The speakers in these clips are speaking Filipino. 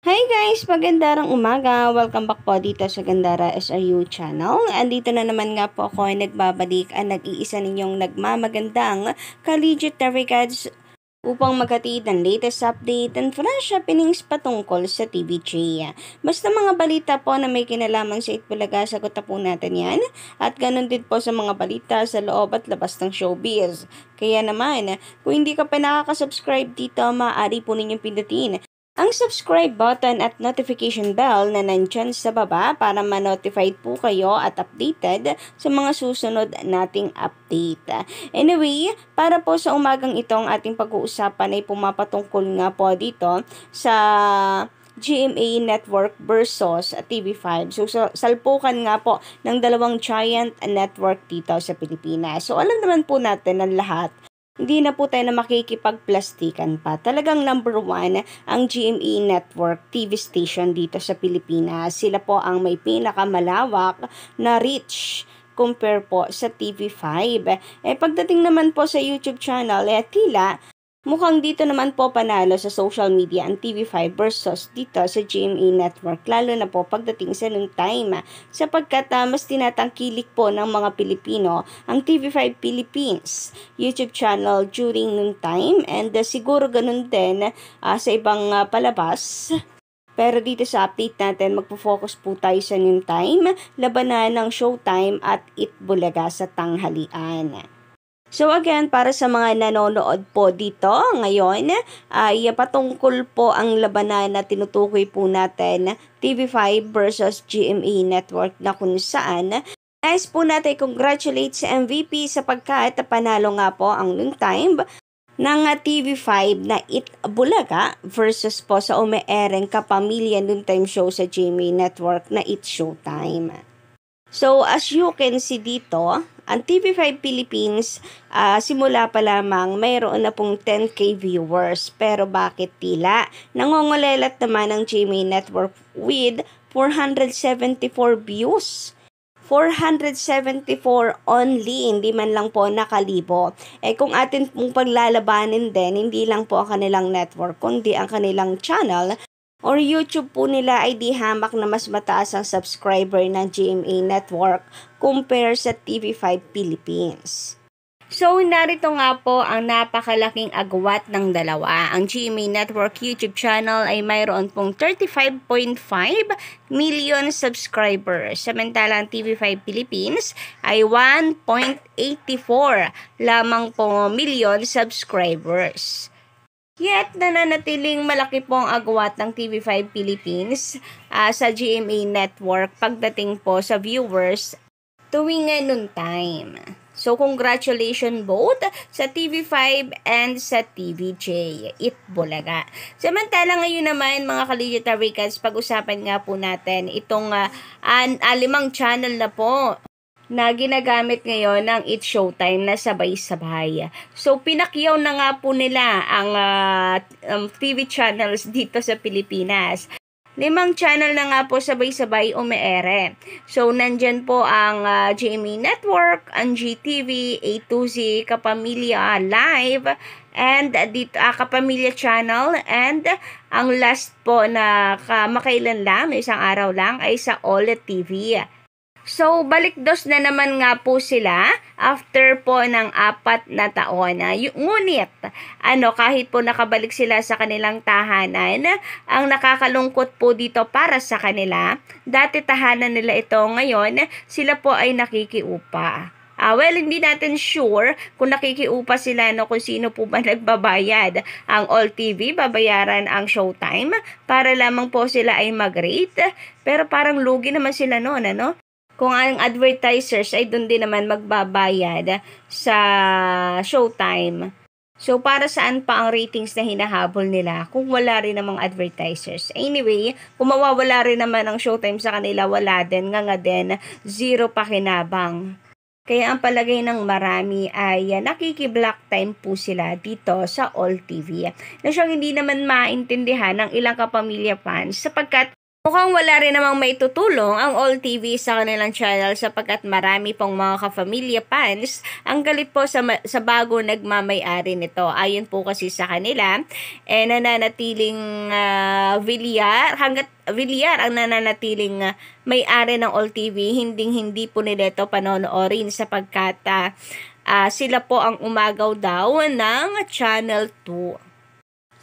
Hi guys! Magandang umaga! Welcome back po dito sa Gandara SRU channel. Andito na naman nga po ako ay nagbabalik ang nag-iisa ninyong nagmamagandang collegiate regards upang maghatid ng latest update and fresh happenings patungkol sa TVJ. Basta mga balita po na may kinalaman sa Itbulaga, sagot na po natin yan. At ganun din po sa mga balita sa loob at labas ng showbiz. Kaya naman, kung hindi ka pa nakaka-subscribe dito, maaari po ninyong pindutin ang subscribe button at notification bell na nandyan sa baba para ma-notified po kayo at updated sa mga susunod nating update. Anyway, para po sa umagang itong ating pag-uusapan ay pumapatungkol nga po dito sa GMA Network versus TV5. So, salpukan nga po ng dalawang giant network dito sa Pilipinas. So, alam naman po natin ng lahat, hindi na po tayo na makikipagplastikan pa. Talagang number one ang GMA Network TV station dito sa Pilipinas. Sila po ang may pinakamalawak na reach compare po sa TV5. Pagdating naman po sa YouTube channel, tila mukhang dito naman po panalo sa social media ang TV5 versus dito sa GMA Network, lalo na po pagdating sa noon time, sapagkat mas tinatangkilik po ng mga Pilipino ang TV5 Philippines YouTube channel during noon time, and siguro ganun din sa ibang palabas. Pero dito sa update natin, magpo-focus po tayo sa noon time, labanan ng Showtime at Itbulaga sa tanghalian. So again, para sa mga nanonood po dito ngayon, ay patungkol po ang labanan na tinutukoy po natin, TV5 versus GMA Network, na kung saan nais po natin congratulate sa MVP sapagkat panalo nga po ang noon time ng TV5 na Itbulaga versus po sa umeereng kapamilya noon time show sa GMA Network na It's Showtime. So, as you can see dito, ang TV5 Philippines, simula pa lamang mayroon na pong 10K viewers. Pero bakit tila? Nangongolelat naman ang GMA Network with 474 views. 474 only, hindi man lang po nakalibo. Kung atin pong paglalabanin din, hindi lang po ang kanilang network, kundi ang kanilang channel or YouTube po nila ay di hamak na mas mataas ang subscriber ng GMA Network compare sa TV5 Philippines. So, narito nga po ang napakalaking agwat ng dalawa. Ang GMA Network YouTube channel ay mayroon pong 35.5 million subscribers. Samantalang TV5 Philippines ay 1.84 lamang po million subscribers. Yet, nananatiling malaki po ang agwat ng TV5 Philippines sa GMA Network pagdating po sa viewers tuwing noon time. So, congratulations both sa TV5 and sa TVJ, Itbulaga. Samantala ngayon naman, mga Collegiate Ricans, pag-usapan nga po natin itong 5 channel na po na ginagamit ngayon ng It's Showtime na sabay-sabay. So, pinakyaw na nga po nila ang TV channels dito sa Pilipinas. 5 channel na nga po sabay-sabay umeere. So, nandyan po ang GMA Network, ang GTV, A to Z, Kapamilya Live, and dito Kapamilya Channel, and ang last po na kamakailan lang, isang araw lang, ay sa OLED TV. So, balik-dos na naman nga po sila after po ng 4 na taon. Ngunit, kahit po nakabalik sila sa kanilang tahanan, ang nakakalungkot po dito para sa kanila, dati tahanan nila ito, ngayon sila po ay nakikiupa. Well, hindi natin sure kung nakikiupa sila, kung sino po ba nagbabayad. Ang All TV, babayaran ang Showtime para lamang po sila ay mag-rate. Pero parang lugi naman sila noon, kung ang advertisers ay doon din naman magbabayad sa Showtime. So, para saan pa ang ratings na hinahabol nila kung wala rin namang advertisers? Anyway, kung mawawala rin naman ang Showtime sa kanila, wala din, nga din, zero pakinabang. Kaya ang palagay ng marami ay nakiki-block time po sila dito sa All TV. Na siyang hindi naman maintindihan ng ilang kapamilya fans sapagkat Mukhang wala rin namang may tutulong ang All TV sa kanilang channel sapagkat marami pong mga kafamilya fans ang galit po sa bago nagmamay-ari nito. Ayon po kasi sa kanila, nananatiling Villar ang nananatiling may-ari ng All TV, hindi po nila ito panonoorin sapagkat sila po ang umagaw daw ng Channel 2.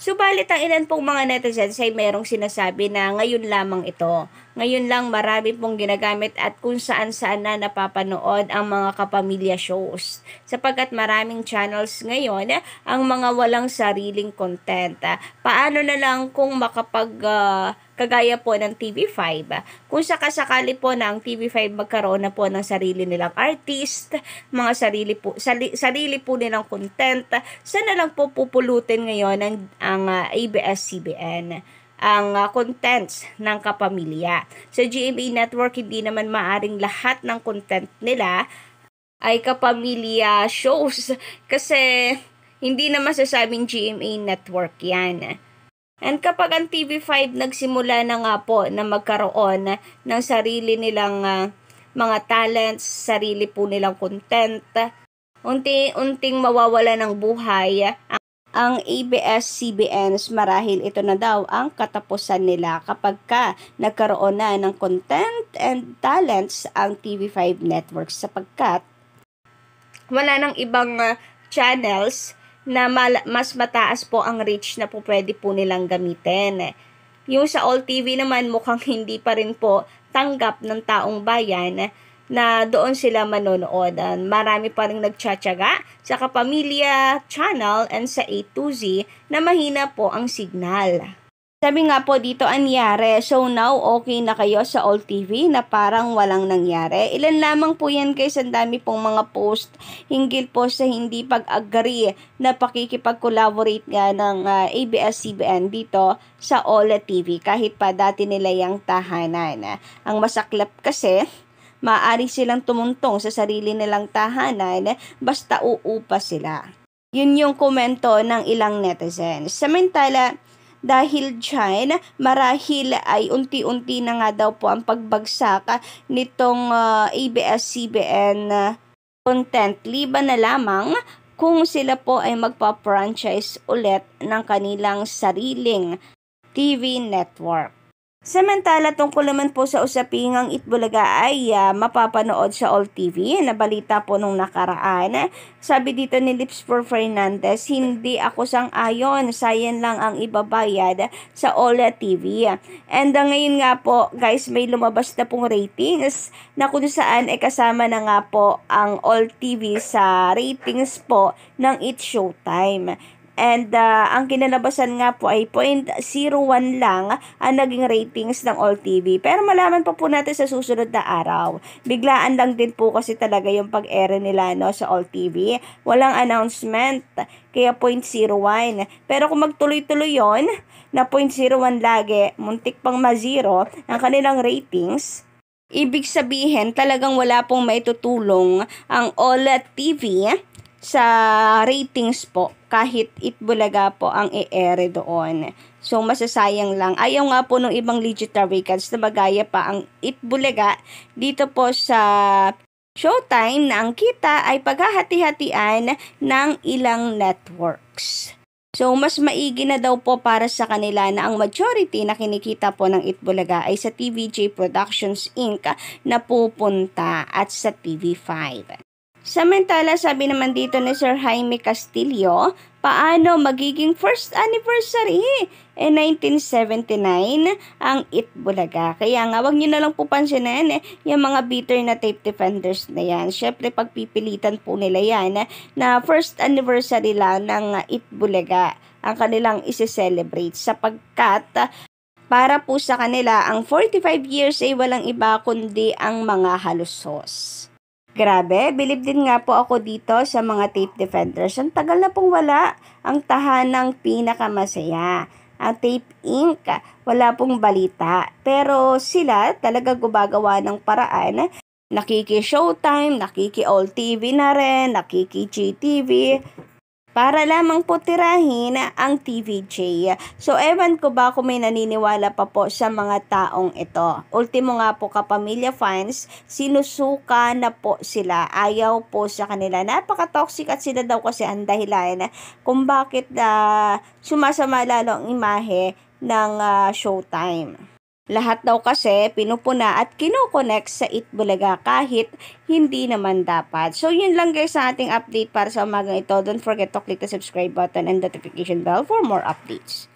Subalit ang ilan pong mga netizens ay merong sinasabi na ngayon lamang ito. Ngayon lang marami pong ginagamit at kung saan-saan na napapanood ang mga kapamilya shows. Sapagkat maraming channels ngayon ang mga walang sariling content. Paano na lang kung kagaya po ng TV5. Kung sakasakali po na ang TV5 magkaroon na po ng sarili nilang artist, mga sarili po nilang content, saan na lang po pupulutin ngayon ang ABS-CBN ang contents ng kapamilya. Sa GMA Network, hindi naman maaring lahat ng content nila ay kapamilya shows kasi hindi na masasabing GMA Network yan. And kapag ang TV5 nagsimula na nga po na magkaroon ng sarili nilang mga talents, sarili po nilang content, unti-unting mawawala ng buhay ang ABS-CBNs, marahil ito na daw ang katapusan nila kapag nagkaroon na ng content and talents ang TV5 network sapagkat wala nang ibang channels na mas mataas po ang reach na po pwede po nilang gamitin. Yung sa All TV naman mukhang hindi pa rin po tanggap ng taong bayan na doon sila manonood. Marami pa rin nagtsatsaga sa Kapamilya Channel and sa A to Z na mahina po ang signal. Sabi nga po dito anyari, so now okay na kayo sa All TV na parang walang nangyari. Ilan lamang po yan guys, ang dami pong mga post hinggil po sa hindi pag-agree na pakikipag-collaborate nga ng ABS-CBN dito sa All TV kahit pa dati nila yung tahanan. Ang masaklap kasi, maaari silang tumuntong sa sarili nilang tahanan basta uupa sila. Yun yung komento ng ilang netizens. Samantala, dahil dyan, marahil ay unti-unti na nga daw po ang pagbagsak nitong ABS-CBN content. Liban na lamang kung sila po ay magpa-franchise ulit ng kanilang sariling TV network. Samantala, tungkol naman po sa usaping ang Itbulaga ay mapapanood sa All TV. Nabalita po nung nakaraan. Sabi dito ni Lipsper Fernandez, hindi ako sang-ayon. Sayang lang ang ibabayad sa All TV. And ngayon nga po, guys, may lumabas na pong ratings na kung saan kasama na nga po ang All TV sa ratings po ng It's Showtime. And ang kinalabasan nga po ay 0.01 lang ang naging ratings ng All TV. Pero malaman pa po natin sa susunod na araw. Biglaan lang din po kasi talaga yung pag-air nila sa All TV. Walang announcement, kaya 0.01. Pero kung magtuloy-tuloy yon na 0.01 lagi, muntik pang ma-zero ang kanilang ratings, ibig sabihin talagang wala pong maitutulong ang All TV sa ratings po kahit Itbulaga po ang i-air doon. So masasayang lang. Ayaw nga po ng ibang legendary cats na magaya pa ang Itbulaga dito po sa Showtime na ang kita ay paghahati-hatian ng ilang networks. So mas maigi na daw po para sa kanila na ang majority na kinikita po ng Itbulaga ay sa TVJ Productions Inc. na pupunta at sa TV5. Samantala, sabi naman dito ni Sir Jaime Castillo, paano magiging first anniversary? 1979 ang Itbulaga. Kaya nga, wag nyo na lang po pansinin yung mga bitter na tape defenders na yan. Syempre, pagpipilitan po nila yan na first anniversary lang ng Itbulaga ang kanilang isi-celebrate sapagkat para po sa kanila, ang 45 years ay walang iba kundi ang mga halusos. Grabe, bilib din nga po ako dito sa mga tape defenders. Ang tagal na pong wala ang tahanang pinakamasaya. Ang Tape Inc. Wala pong balita. Pero sila talaga gumagawa ng paraan. Nakiki-Showtime, nakiki-All TV na rin, nakiki-GTV. para lamang po tirahin ang TVJ. So, ewan ko ba kung may naniniwala pa po sa mga taong ito. Ultimo nga po kapamilya fans, sinusuka na po sila. Ayaw po sa kanila. Napaka-toxic at sila daw kasi ang dahilan kung bakit sumasama lalo ang imahe ng Showtime. Lahat daw kasi pinupuna at kinokonek sa Itbulaga kahit hindi naman dapat. So yun lang guys sa ating update para sa umagang ito. Don't forget to click the subscribe button and notification bell for more updates.